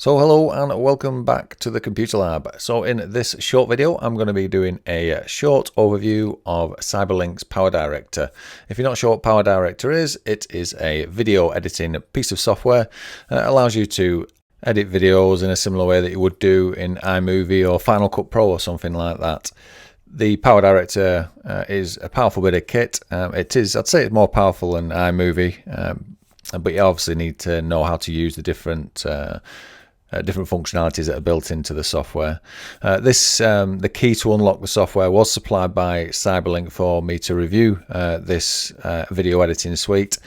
So hello and welcome back to the Computer Lab. So in this short video I'm going to be doing a short overview of Cyberlink's PowerDirector. If you're not sure what PowerDirector is, it is a video editing piece of software that allows you to edit videos in a similar way that you would do in iMovie or Final Cut Pro or something like that. The PowerDirector is a powerful bit of kit. I'd say it's more powerful than iMovie, but you obviously need to know how to use the different functionalities that are built into the software. The key to unlock the software was supplied by Cyberlink for me to review this video editing suite.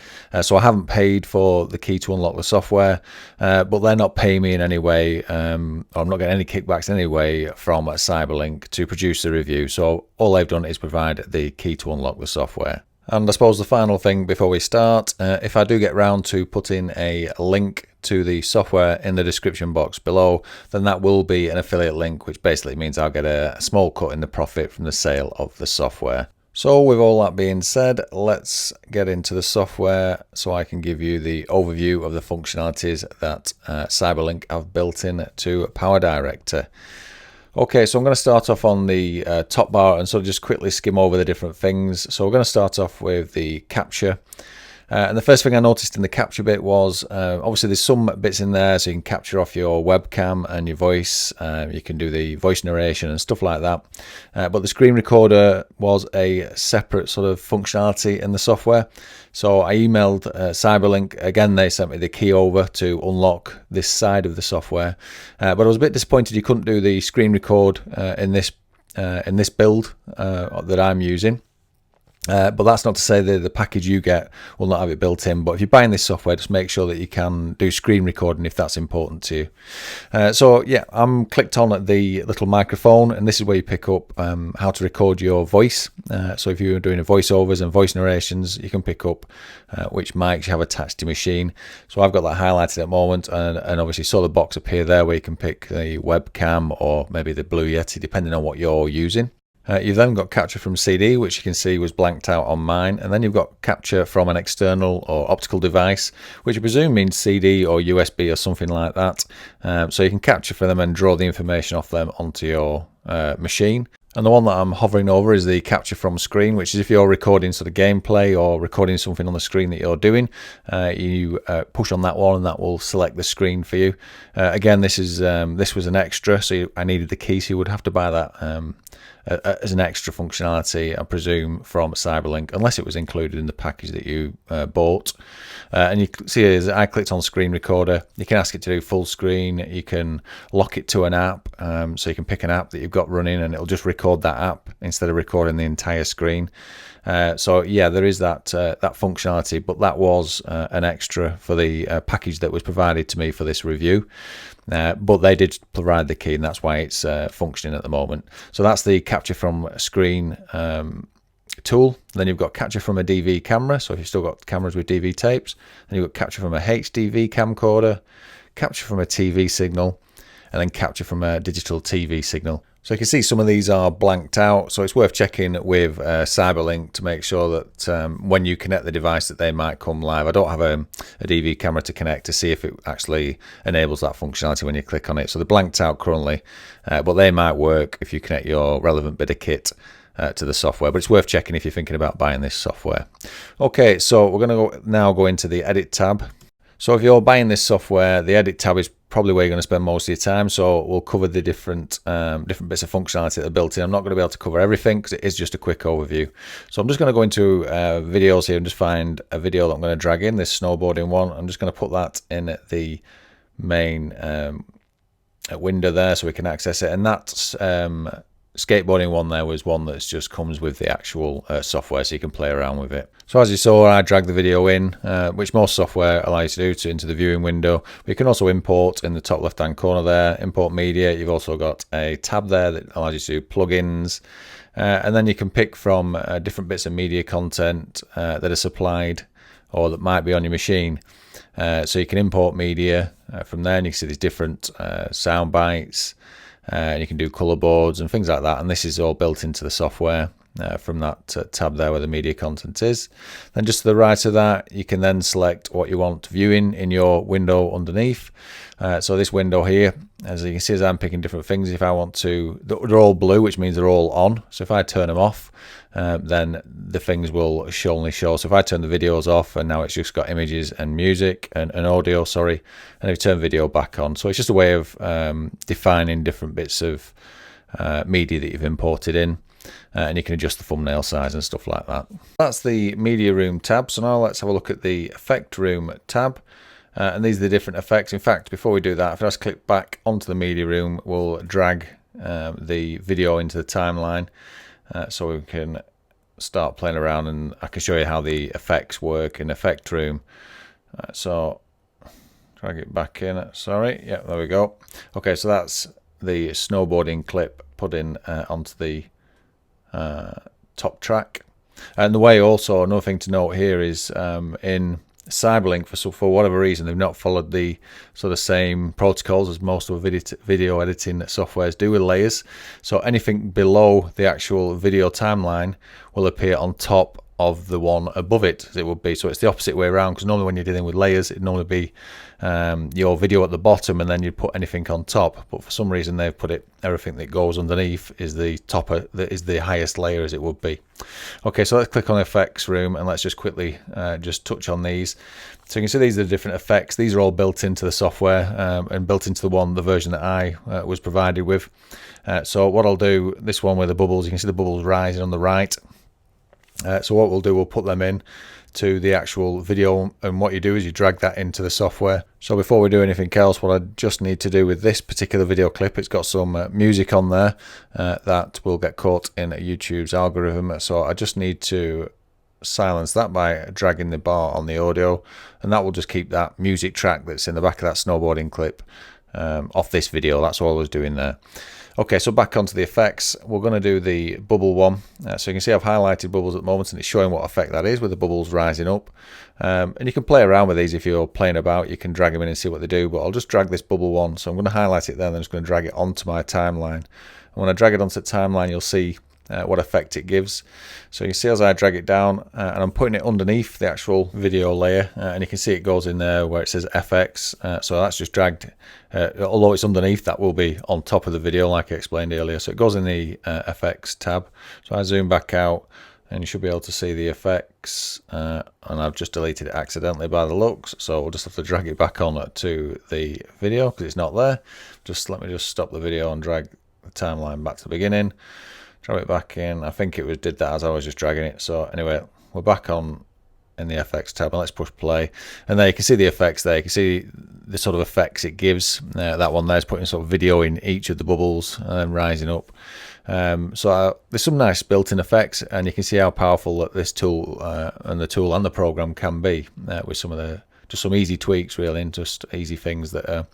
So I haven't paid for the key to unlock the software, but they're not paying me in any way. I'm not getting any kickbacks in any way from Cyberlink to produce the review. So all they've done is provide the key to unlock the software. And I suppose the final thing before we start, if I do get round to putting a link to the software in the description box below, then that will be an affiliate link, which basically means I'll get a small cut in the profit from the sale of the software. So with all that being said, let's get into the software so I can give you the overview of the functionalities that Cyberlink have built in to PowerDirector. Okay, so I'm going to start off on the top bar and sort of just quickly skim over the different things. So we're going to start off with the capture. And the first thing I noticed in the capture bit was, obviously there's some bits in there so you can capture off your webcam and your voice. You can do the voice narration and stuff like that. But the screen recorder was a separate sort of functionality in the software. So I emailed Cyberlink. Again, they sent me the key over to unlock this side of the software. But I was a bit disappointed you couldn't do the screen record in this build that I'm using. But that's not to say that the package you get will not have it built in. But if you're buying this software, just make sure that you can do screen recording if that's important to you. So yeah, I'm clicked on at the little microphone, and this is where you pick up how to record your voice. So if you're doing voiceovers and voice narrations, you can pick up which mics you have attached to your machine. So I've got that highlighted at the moment, and obviously saw the box appear there where you can pick the webcam or maybe the Blue Yeti, depending on what you're using. You've then got capture from CD, which you can see was blanked out on mine, and then you've got capture from an external or optical device, which I presume means CD or USB or something like that. So you can capture from them and draw the information off them onto your machine. And the one that I'm hovering over is the capture from screen, which is if you're recording sort of gameplay or recording something on the screen that you're doing, you push on that one and that will select the screen for you. Again, this was an extra, so I needed the key, so you would have to buy that as an extra functionality, I presume, from Cyberlink, unless it was included in the package that you bought. And you see, as I clicked on screen recorder, you can ask it to do full screen. You can lock it to an app, so you can pick an app that you've got running and it'll just record that app instead of recording the entire screen. So yeah, there is that functionality, but that was an extra for the package that was provided to me for this review. But they did provide the key, and that's why it's functioning at the moment. So that's the capture from screen tool. Then you've got capture from a DV camera, so if you've still got cameras with DV tapes. Then you've got capture from a HDV camcorder, capture from a TV signal, and then capture from a digital TV signal. So you can see some of these are blanked out, so it's worth checking with Cyberlink to make sure that when you connect the device that they might come live. I don't have a DV camera to connect to see if it actually enables that functionality when you click on it. So they're blanked out currently, but they might work if you connect your relevant bit of kit to the software. But it's worth checking if you're thinking about buying this software. Okay, so we're going to now go into the Edit tab. So if you're buying this software, the Edit tab is probably where you're going to spend most of your time. So we'll cover the different bits of functionality that are built in. I'm not going to be able to cover everything because it is just a quick overview. So I'm just going to go into videos here and just find a video that I'm going to drag in, this snowboarding one. I'm just going to put that in the main window there so we can access it. And that's skateboarding one there was one that just comes with the actual software, so you can play around with it. So as you saw, I dragged the video in, which most software allows you to do, into the viewing window. But you can also import in the top left hand corner there, import media. You've also got a tab there that allows you to do plugins, and then you can pick from different bits of media content that are supplied or that might be on your machine. So you can import media from there, and you can see these different sound bites. And you can do color boards and things like that, and this is all built into the software. from that tab there where the media content is. Then just to the right of that, you can then select what you want viewing in your window underneath. So this window here, as you can see, as I'm picking different things, if I want to, they're all blue, which means they're all on. So if I turn them off, then the things will only show. So if I turn the videos off, and now it's just got images and music and audio, sorry, and if you turn video back on. So it's just a way of defining different bits of media that you've imported in. And you can adjust the thumbnail size and stuff like that. That's the media room tab. So now let's have a look at the effect room tab. And these are the different effects. In fact, before we do that, if I just click back onto the media room, we'll drag the video into the timeline so we can start playing around, and I can show you how the effects work in effect room. So drag it back in. Sorry, yeah, there we go. Okay, so that's the snowboarding clip put in onto the top track. And the way also, another thing to note here is in Cyberlink, for whatever reason, they've not followed the sort of same protocols as most of the video editing softwares do with layers. So anything below the actual video timeline will appear on top of the one above it, as it would be. So it's the opposite way around, because normally when you're dealing with layers, it'd normally be your video at the bottom and then you'd put anything on top. But for some reason they've put it, everything that goes underneath is the top, that is the highest layer, as it would be. Okay, so let's click on effects room and let's just quickly just touch on these. So you can see these are the different effects. These are all built into the software and built into the version that I was provided with. So what I'll do, this one with the bubbles, you can see the bubbles rising on the right. So what we'll do, we'll put them in to the actual video, and what you do is you drag that into the software. So before we do anything else, what I just need to do with this particular video clip, it's got some music on there that will get caught in YouTube's algorithm. So I just need to silence that by dragging the bar on the audio, and that will just keep that music track that's in the back of that snowboarding clip off this video. That's all I was doing there. Okay, so back onto the effects, we're going to do the bubble one. So you can see I've highlighted bubbles at the moment, and it's showing what effect that is with the bubbles rising up. And you can play around with these if you're playing about. You can drag them in and see what they do, but I'll just drag this bubble one. So I'm going to highlight it there, and then I'm just going to drag it onto my timeline. And when I drag it onto the timeline, you'll see what effect it gives. So you can see as I drag it down, and I'm putting it underneath the actual video layer, and you can see it goes in there where it says FX. So that's just dragged, although it's underneath, that will be on top of the video like I explained earlier. So it goes in the FX tab. So I zoom back out and you should be able to see the effects, and I've just deleted it accidentally by the looks, so we'll just have to drag it back on to the video because it's not there. Let me just stop the video and drag the timeline back to the beginning. Drag it back in. I think it did that as I was just dragging it. So anyway, we're back on in the FX tab, and let's push play. And there you can see the effects there. You can see the sort of effects it gives. That one there is putting sort of video in each of the bubbles and then rising up. So there's some nice built-in effects, and you can see how powerful that this tool and the program can be with some of the just some easy tweaks, really, and just easy things that are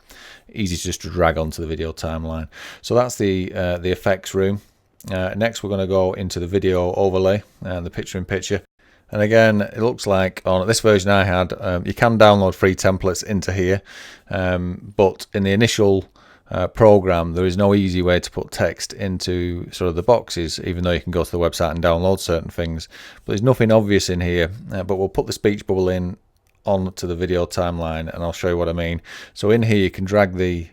easy to just drag onto the video timeline. So that's the effects room. Next, we're going to go into the video overlay and the picture-in-picture. And again, it looks like on this version I had, you can download free templates into here, but in the initial program, there is no easy way to put text into sort of the boxes, even though you can go to the website and download certain things. But there's nothing obvious in here, but we'll put the speech bubble in onto the video timeline, and I'll show you what I mean. So in here, you can drag the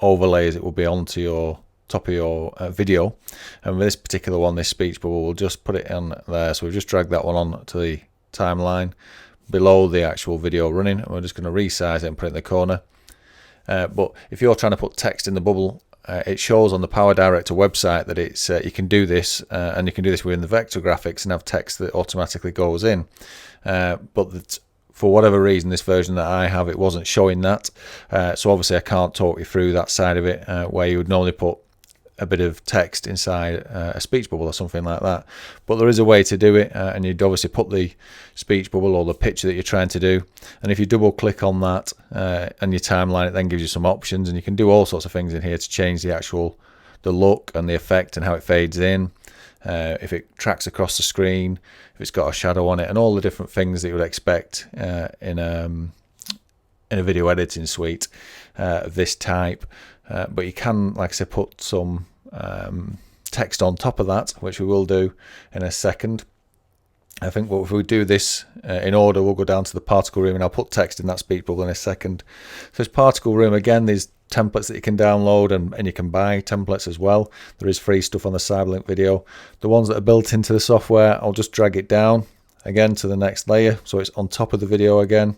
overlays, it will be onto your top of your video, and with this particular one, this speech bubble, we'll just put it in there. So we've just dragged that one on to the timeline below the actual video running, and we're just going to resize it and put it in the corner. But if you're trying to put text in the bubble, it shows on the PowerDirector website that it's you can do this, and you can do this within the vector graphics and have text that automatically goes in. But for whatever reason, this version that I have, it wasn't showing that. So obviously I can't talk you through that side of it, where you would normally put a bit of text inside a speech bubble or something like that. But there is a way to do it, and you'd obviously put the speech bubble or the picture that you're trying to do, and if you double click on that and your timeline, it then gives you some options, and you can do all sorts of things in here to change the look and the effect and how it fades in, if it tracks across the screen, if it's got a shadow on it, and all the different things that you would expect in a video editing suite of this type. But you can, like I said, put some text on top of that, which we will do in a second. I think if we do this in order, we'll go down to the particle room, and I'll put text in that speech bubble in a second. So this particle room, again, there's templates that you can download, and you can buy templates as well. There is free stuff on the Cyberlink video. The ones that are built into the software, I'll just drag it down again to the next layer, so it's on top of the video again,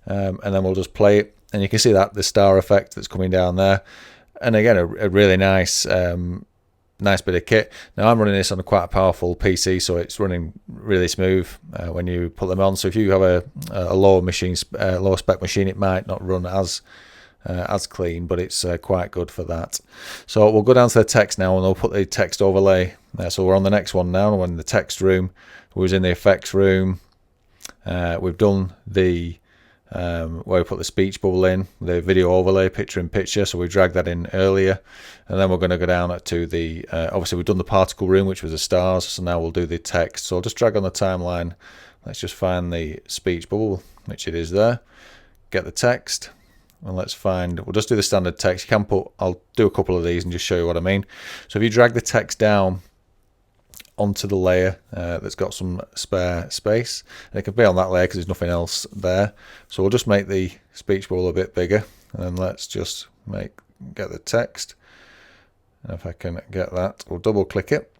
and then we'll just play it, and you can see that the star effect that's coming down there. And again, a really nice nice bit of kit. Now I'm running this on quite a powerful PC, so it's running really smooth when you put them on. So if you have a lower machine, lower spec machine, it might not run as clean, but it's quite good for that. So we'll go down to the text now, and we'll put the text overlay. So we're on the next one now. We're in the text room. We was in the effects room. We've done the where we put the speech bubble in, the video overlay, picture in picture, so we dragged that in earlier, and then we're going to go down to the obviously we've done the particle room, which was the stars, so now we'll do the text. So I'll just drag on the timeline. Let's just find the speech bubble, which it is there, get the text, and let's find, we'll just do the standard text. You can put, I'll do a couple of these and just show you what I mean. So if you drag the text down onto the layer that's got some spare space, and it can be on that layer because there's nothing else there, so we'll just make the speech bubble a bit bigger, and then let's just get the text, and if I can get that, we'll double click it,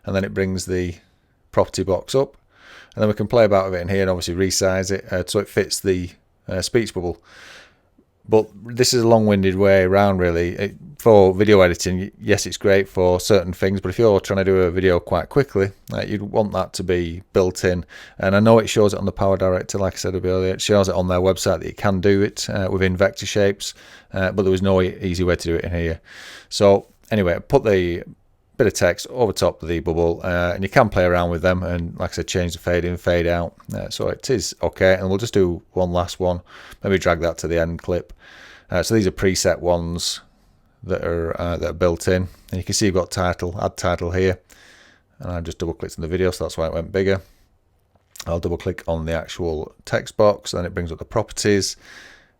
and then it brings the property box up, and then we can play about with it in here and obviously resize it so it fits the speech bubble. But this is a long-winded way around, really. For video editing, yes, it's great for certain things, but if you're trying to do a video quite quickly, you'd want that to be built in. And I know it shows it on the PowerDirector, like I said earlier. It shows it on their website that you can do it within vector shapes, but there was no easy way to do it in here. So anyway, put the bit of text over top of the bubble, and you can play around with them, and like I said, change the fade in, fade out, so it is okay. And we'll just do one last one, maybe drag that to the end clip. So these are preset ones that are built in, and you can see you've got title, add title here, and I just double clicked on the video, so that's why it went bigger. I'll double click on the actual text box, then it brings up the properties,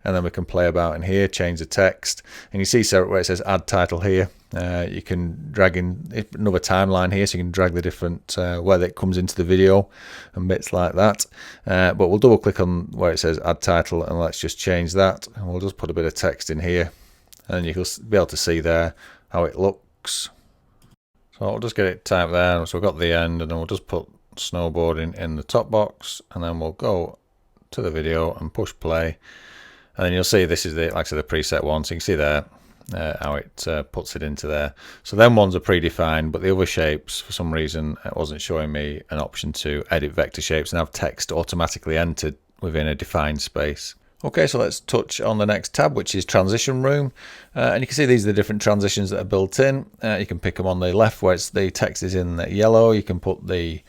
and then we can play about in here, change the text, and you see where it says add title here, you can drag in another timeline here, so you can drag the different where it comes into the video and bits like that. But we'll double click on where it says add title, and let's just change that, and we'll just put a bit of text in here, and you'll be able to see there how it looks. So I'll just get it typed there, so we've got the end, and then we'll just put snowboarding in the top box, and then we'll go to the video and push play. And then you'll see this is the, like I said, the preset one, so you can see there how it puts it into there. So them ones are predefined, but the other shapes, for some reason, it wasn't showing me an option to edit vector shapes and have text automatically entered within a defined space. Okay, so let's touch on the next tab, which is transition room, and you can see these are the different transitions that are built in. You can pick them on the left where the text is in yellow. You can put the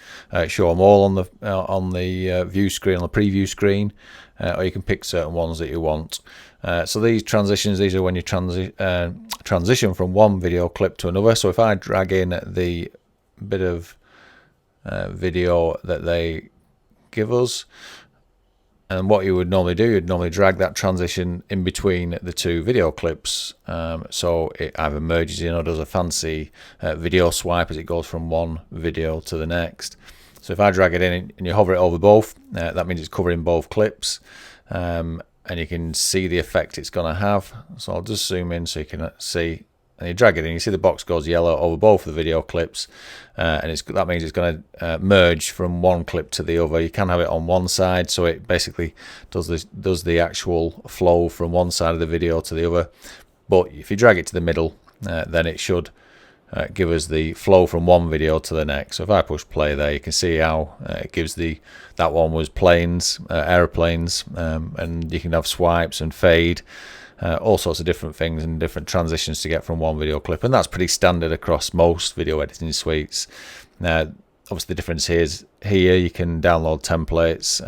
show them all on the view screen, on the preview screen, or you can pick certain ones that you want. So these transitions, these are when you transition from one video clip to another. So if I drag in the bit of video that they give us, and what you would normally do, you'd normally drag that transition in between the two video clips, so it either merges in or does a fancy video swipe as it goes from one video to the next. So if I drag it in and you hover it over both, that means it's covering both clips, and you can see the effect it's going to have. So I'll just zoom in so you can see, and you drag it in, you see the box goes yellow over both of the video clips, and that means it's going to merge from one clip to the other. You can have it on one side, so it basically does the actual flow from one side of the video to the other. But if you drag it to the middle, then it should give us the flow from one video to the next. So if I push play there, you can see how it gives that one was planes, aeroplanes, and you can have swipes and fade, all sorts of different things and different transitions to get from one video clip, and that's pretty standard across most video editing suites. Obviously the difference is here you can download templates,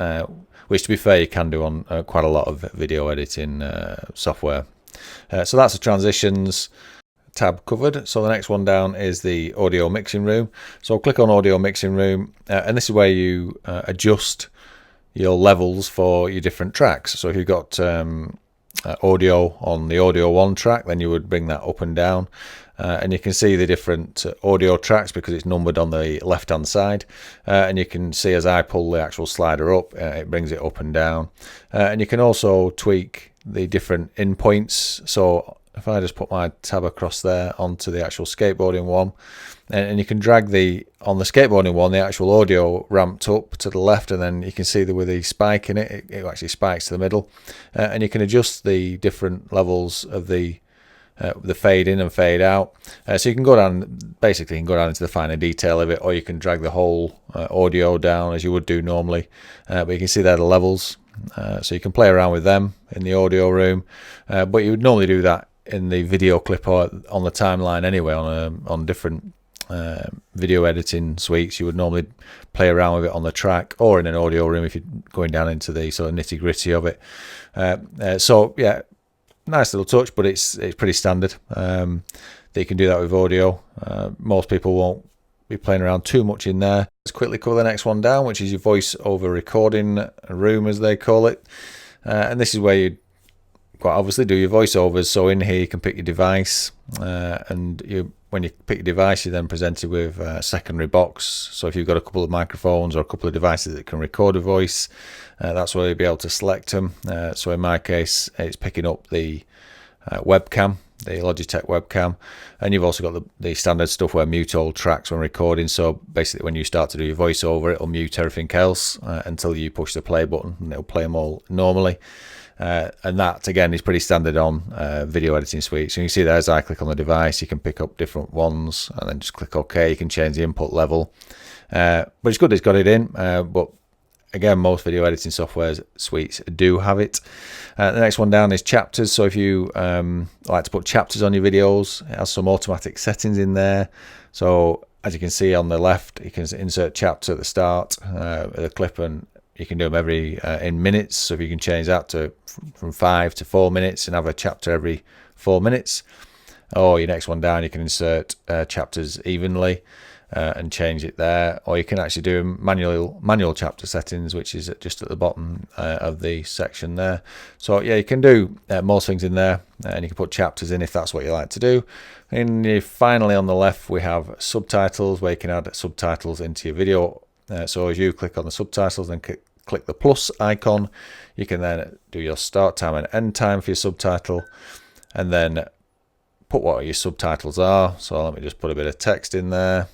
which to be fair you can do on quite a lot of video editing software. So that's the transitions tab covered. So the next one down is the audio mixing room. So I'll click on audio mixing room, and this is where you adjust your levels for your different tracks. So if you've got audio on the audio 1 track, then you would bring that up and down. And you can see the different audio tracks because it's numbered on the left hand side, and you can see as I pull the actual slider up, it brings it up and down. And you can also tweak the different in points. So if I just put my tab across there onto the actual skateboarding one, and you can drag on the skateboarding one, the actual audio ramped up to the left, and then you can see that with the spike in it, it actually spikes to the middle, and you can adjust the different levels of the fade in and fade out. So you can go down, basically you can go down into the finer detail of it, or you can drag the whole audio down as you would do normally. But you can see there the levels, so you can play around with them in the audio room. But you would normally do that in the video clip or on the timeline anyway, on different video editing suites. You would normally play around with it on the track or in an audio room if you're going down into the sort of nitty gritty of it. So yeah, nice little touch, but it's pretty standard that you can do that with audio. Most people won't be playing around too much in there. Let's quickly cover the next one down, which is your voice over recording room, as they call it. And this is where you quite obviously do your voiceovers. So in here you can pick your device, and when you pick your device, you're then presented with a secondary box. So if you've got a couple of microphones or a couple of devices that can record a voice, that's where you'll be able to select them. So in my case, it's picking up the webcam, the Logitech webcam, and you've also got the standard stuff where mute all tracks when recording. So basically when you start to do your voiceover, it'll mute everything else until you push the play button, and it'll play them all normally. And that again is pretty standard on video editing suites. So you can see there, as I click on the device, you can pick up different ones and then just click OK. You can change the input level, but it's good it's got it in. But again, most video editing software suites do have it. The next one down is chapters. So if you like to put chapters on your videos, it has some automatic settings in there. So as you can see on the left, you can insert chapter at the start of the clip, and you can do them every in minutes. So if you can change that to from 5 to 4 minutes and have a chapter every 4 minutes. Or your next one down, you can insert chapters evenly and change it there. Or you can actually do manual chapter settings, which is just at the bottom of the section there. So yeah, you can do most things in there, and you can put chapters in if that's what you like to do. And finally on the left, we have subtitles, where you can add subtitles into your video. So as you click on the subtitles and click the plus icon, you can then do your start time and end time for your subtitle, and then put what your subtitles are. So let me just put a bit of text in there.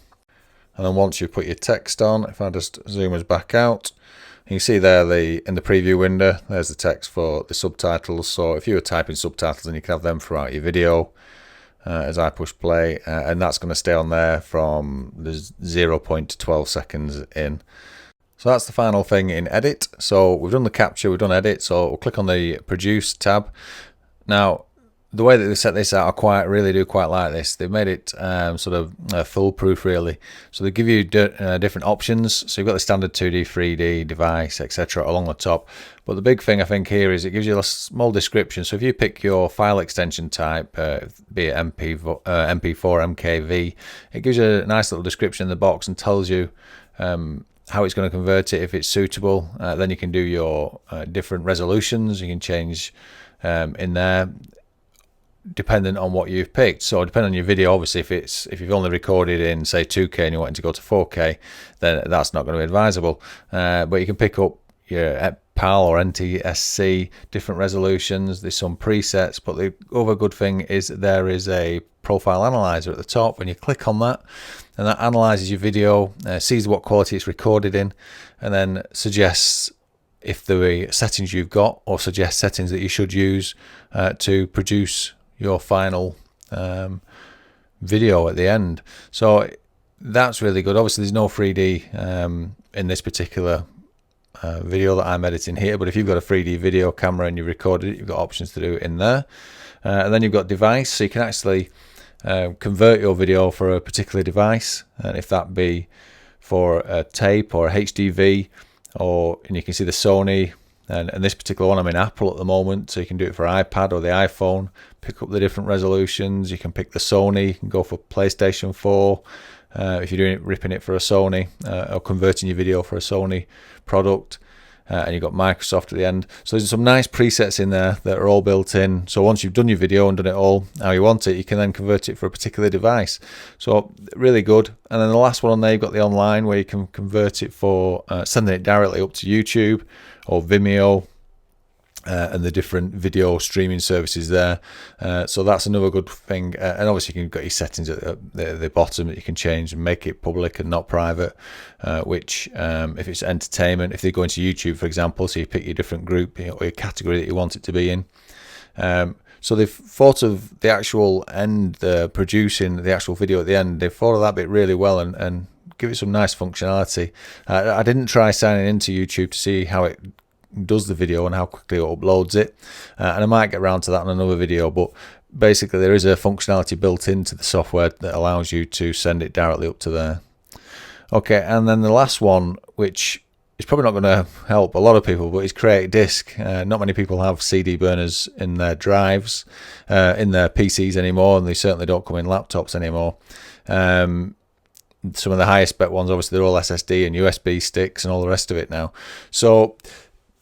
And then once you put your text on, if I just zoom us back out, you can see there in the preview window, there's the text for the subtitles. So if you were typing subtitles, then you can have them throughout your video. As I push play, and that's going to stay on there from the 0 point to 12 seconds in. So that's the final thing in edit. So we've done the capture, we've done edit, so we'll click on the produce tab. Now the way that they set this out, I really do quite like this. They've made it sort of foolproof really. So they give you different options. So you've got the standard 2D, 3D device, etc. along the top. But the big thing I think here is it gives you a small description. So if you pick your file extension type, be it MP4, MKV, it gives you a nice little description in the box and tells you how it's going to convert it if it's suitable. Then you can do your different resolutions. You can change in there dependent on what you've picked. So depending on your video, obviously if you've only recorded in say 2K and you're wanting to go to 4K, then that's not going to be advisable. But you can pick up your PAL or NTSC, different resolutions. There's some presets, but the other good thing is there is a profile analyzer at the top. When you click on that, and that analyzes your video, sees what quality it's recorded in, and then suggests if the settings you've got, or suggests settings that you should use to produce your final video at the end. So that's really good. Obviously there's no 3D in this particular video that I'm editing here, but if you've got a 3D video camera and you recorded it, you've got options to do it in there. And then you've got device, so you can actually convert your video for a particular device, and if that be for a tape or a HDV, and you can see the Sony, and this particular one I'm in Apple at the moment, so you can do it for iPad or the iPhone, pick up the different resolutions. You can pick the Sony, you can go for PlayStation 4 if you're ripping it for a Sony, or converting your video for a Sony product. and you've got Microsoft at the end. So there's some nice presets in there that are all built in. So once you've done your video and done it all how you want it, you can then convert it for a particular device. So really good. And then the last one on there, you've got the online, where you can convert it for sending it directly up to YouTube or Vimeo, and the different video streaming services there. So that's another good thing. And obviously you've got your settings at the bottom that you can change and make it public and not private, which if it's entertainment, if they go into YouTube, for example, so you pick your different group, or your category that you want it to be in. So they've thought of the actual end, producing the actual video at the end. They've thought of that bit really well and give it some nice functionality. I didn't try signing into YouTube to see how it does the video and how quickly it uploads it, and I might get around to that in another video, but basically there is a functionality built into the software that allows you to send it directly up to there. Okay, and then the last one, which is probably not going to help a lot of people, but is create disk. Not many people have CD burners in their drives, in their PCs anymore, and they certainly don't come in laptops anymore. Some of the highest spec ones, obviously, they're all SSD and USB sticks and all the rest of it now. So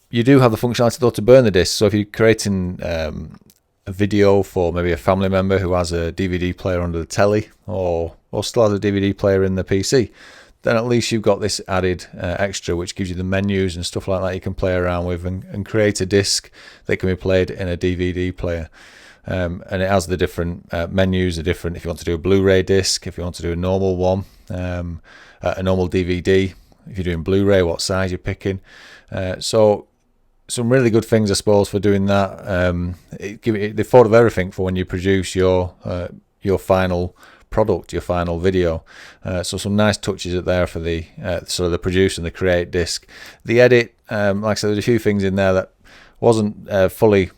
you do have the functionality though to burn the disk. So if you're creating a video for maybe a family member who has a DVD player under the telly, or still has a DVD player in the PC, then at least you've got this added extra, which gives you the menus and stuff like that you can play around with, and create a disc that can be played in a DVD player. And it has the different menus, are different if you want to do a Blu-ray disc, if you want to do a normal one, a normal DVD, if you're doing Blu-ray, what size you're picking. So some really good things, I suppose, for doing that. They thought of everything for when you produce your final product, your final video. So some nice touches there for the sort of the produce and the create disc. The edit, like I said, there's a few things in there that wasn't fully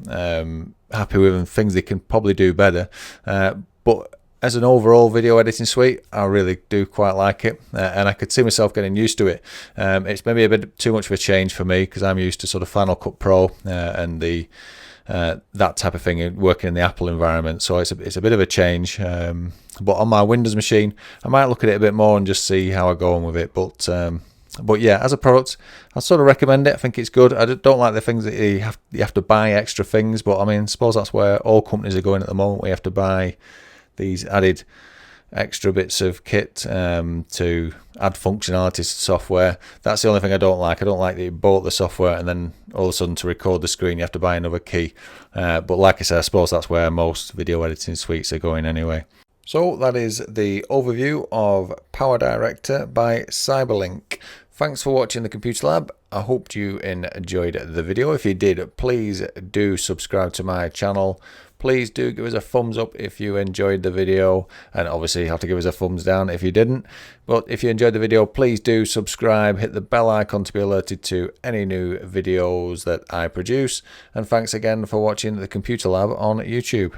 happy with, and things they can probably do better. But as an overall video editing suite, I really do quite like it, and I could see myself getting used to it. It's maybe a bit too much of a change for me, because I'm used to sort of Final Cut Pro and the that type of thing, working in the Apple environment. So it's a bit of a change. But on my Windows machine, I might look at it a bit more and just see how I go on with it. But yeah, as a product, I sort of recommend it. I think it's good. I don't like the things that you have to buy extra things, but I mean, I suppose that's where all companies are going at the moment. We have to buy these added extra bits of kit to add functionalities to software. That's the only thing I don't like. I don't like that you bought the software and then all of a sudden to record the screen you have to buy another key. But like I said, I suppose that's where most video editing suites are going anyway. So that is the overview of PowerDirector by Cyberlink. Thanks for watching the Computer Lab. I hope you enjoyed the video. If you did, please do subscribe to my channel. Please do give us a thumbs up if you enjoyed the video, and obviously you have to give us a thumbs down if you didn't. But if you enjoyed the video, please do subscribe, hit the bell icon to be alerted to any new videos that I produce. And thanks again for watching the Computer Lab on YouTube.